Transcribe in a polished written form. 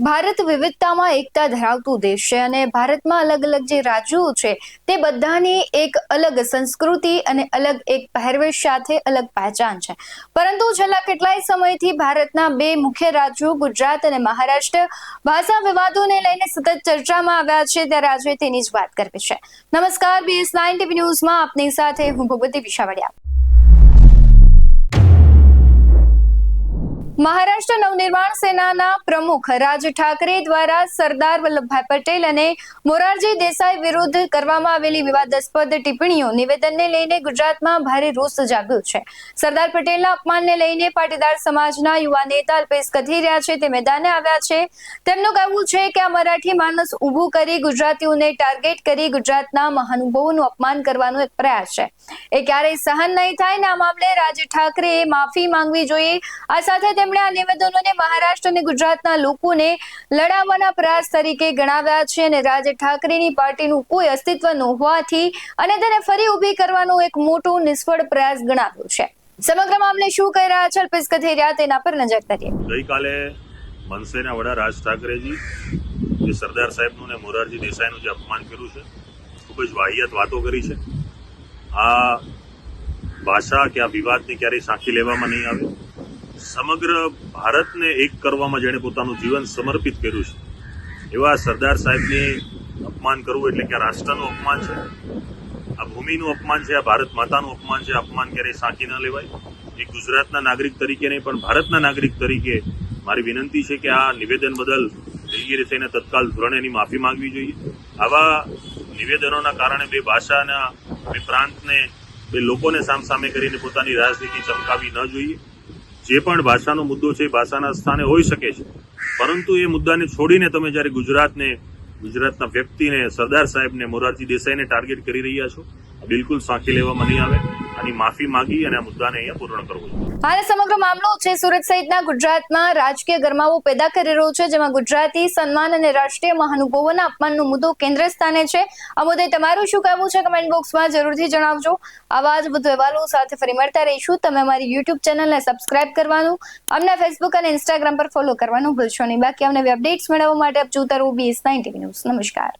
ભારત વિવિધતામાં એકતા ધરાવતું દેશ છે અને ભારતમાં અલગ અલગ જે રાજ્યો છે તે બધાની એક અલગ સંસ્કૃતિ અને અલગ એક પહેરવેશ સાથે અલગ પહેચાન છે. પરંતુ છેલ્લા કેટલાય સમયથી ભારતના બે મુખ્ય રાજ્યો ગુજરાત અને મહારાષ્ટ્ર ભાષા વિવાદોને લઈને સતત ચર્ચામાં આવ્યા છે, ત્યારે આજે તેની જ વાત કરવી છે. નમસ્કાર, BS9 TV ન્યૂઝમાં આપની સાથે હું ભૂપતિ વિશાવડિયા. મહારાષ્ટ્ર નવનિર્માણ સેનાના પ્રમુખ રાજ ઠાકરે દ્વારા સરદાર વલ્લભભાઈ પટેલ અને મોરારજી દેસાઈ વિરુદ્ધ કરવામાં આવેલી વિવાદાસ્પદ ટિપ્પણીઓ નિવેદનને લઈને ગુજરાતમાં ભારે રોષ જાગ્યો છે. સરદાર પટેલના અપમાનને લઈને પાટીદાર સમાજના યુવા નેતા અલ્પેશ કથિરિયા છે તે મેદાને આવ્યા છે. તેમનું કહેવું છે કે આ મરાઠી માણસ ઊભું કરી ગુજરાતીઓને ટાર્ગેટ કરી ગુજરાતના મહાનુભાવોનું અપમાન કરવાનો એક પ્રયાસ છે. એ ક્યારેય સહન નહીં થાય ને આ મામલે રાજ ઠાકરેએ માફી માંગવી જોઈએ. આ સાથે તેમણે આ નિવેદનોને મહારાષ્ટ્ર અને ગુજરાતના લોકોને લડાવવાના પ્રયાસ તરીકે ગણાવ્યા છે અને રાજ ઠાકરેની પાર્ટીનું કોઈ અસ્તિત્વ ન હોવાથી અને તેને ફરી ઊભી કરવાનો એક મોટો નિષ્ફળ પ્રયાસ ગણાવ્યો છે. સમગ્ર મામલે શું કહી રહ્યા છે અલ્પેશ કથિરિયા, તેના પર નજર કરીએ. ગઈકાલે મનસેના વડા રાજ ઠાકરેજી જે સરદાર સાહેબનું ને મોરારજી દેસાઈનું જે અપમાન કર્યું છે, ખૂબ જ વાહિયાત વાતો કરી છે. આ ભાષા કે આ વિવાદને ક્યારેય સાંખી લેવામાં નહીં આવે. સમગ્ર ભારતને એક કરવામાં જેણે પોતાનું જીવન સમર્પિત કર્યું છે, એવા સરદાર સાહેબને અપમાન કરવું એટલે કે આ રાષ્ટ્રનું અપમાન છે, આ ભૂમિનું અપમાન છે, આ ભારત માતાનું અપમાન છે. અપમાન ક્યારેય સાંખી ન લેવાય. એક ગુજરાતના નાગરિક તરીકે નહીં પણ ભારતના નાગરિક તરીકે મારી વિનંતી છે કે આ નિવેદન બદલ દિલગીરી થઈને તત્કાલ ધોરણે એની માફી માંગવી જોઈએ. આવા નિવેદનોના કારણે બે ભાષાના, બે પ્રાંતને, બે લોકોને સામસામે કરીને પોતાની રાજનીતિ ચમકાવી ન જોઈએ. જે પણ ભાષાનો મુદ્દો છે એ ભાષાના સ્થાને હોઈ શકે છે, પરંતુ એ મુદ્દાને છોડીને તમે જ્યારે ગુજરાતના વ્યક્તિને, સરદાર સાહેબને, મોરારજી દેસાઈને ટાર્ગેટ કરી રહ્યા છો, બિલકુલ સાંખી લેવામાં નહીં આવે. આની માફી માંગી અને આ મુદ્દાને અહીંયા પૂર્ણ કરવો જોઈએ. હાલ સમગ્ર મામલો છે સુરત સહિતના ગુજરાતમાં રાજકીય ગરમાવો પેદા કરી રહ્યો છે, જેમાં ગુજરાતી સન્માન અને રાષ્ટ્રીય મહાનુભાવોના અપમાનનો મુદ્દો કેન્દ્ર સ્થાને છે. આ મુદ્દે તમારું શું કહેવું છે કમેન્ટ બોક્સમાં જરૂરથી જણાવજો. આવા જ વધુ અહેવાલો સાથે ફરી મળતા રહીશું. તમે અમારી YouTube ચેનલને સબસ્ક્રાઇબ કરવાનું, અમને Facebook અને Instagram પર ફોલો કરવાનું ભૂલશો નહીં. બાકી અમને અપડેટ્સ મેળવવા માટે આપ જોતા રહો BS9 TV ન્યૂઝ. નમસ્કાર.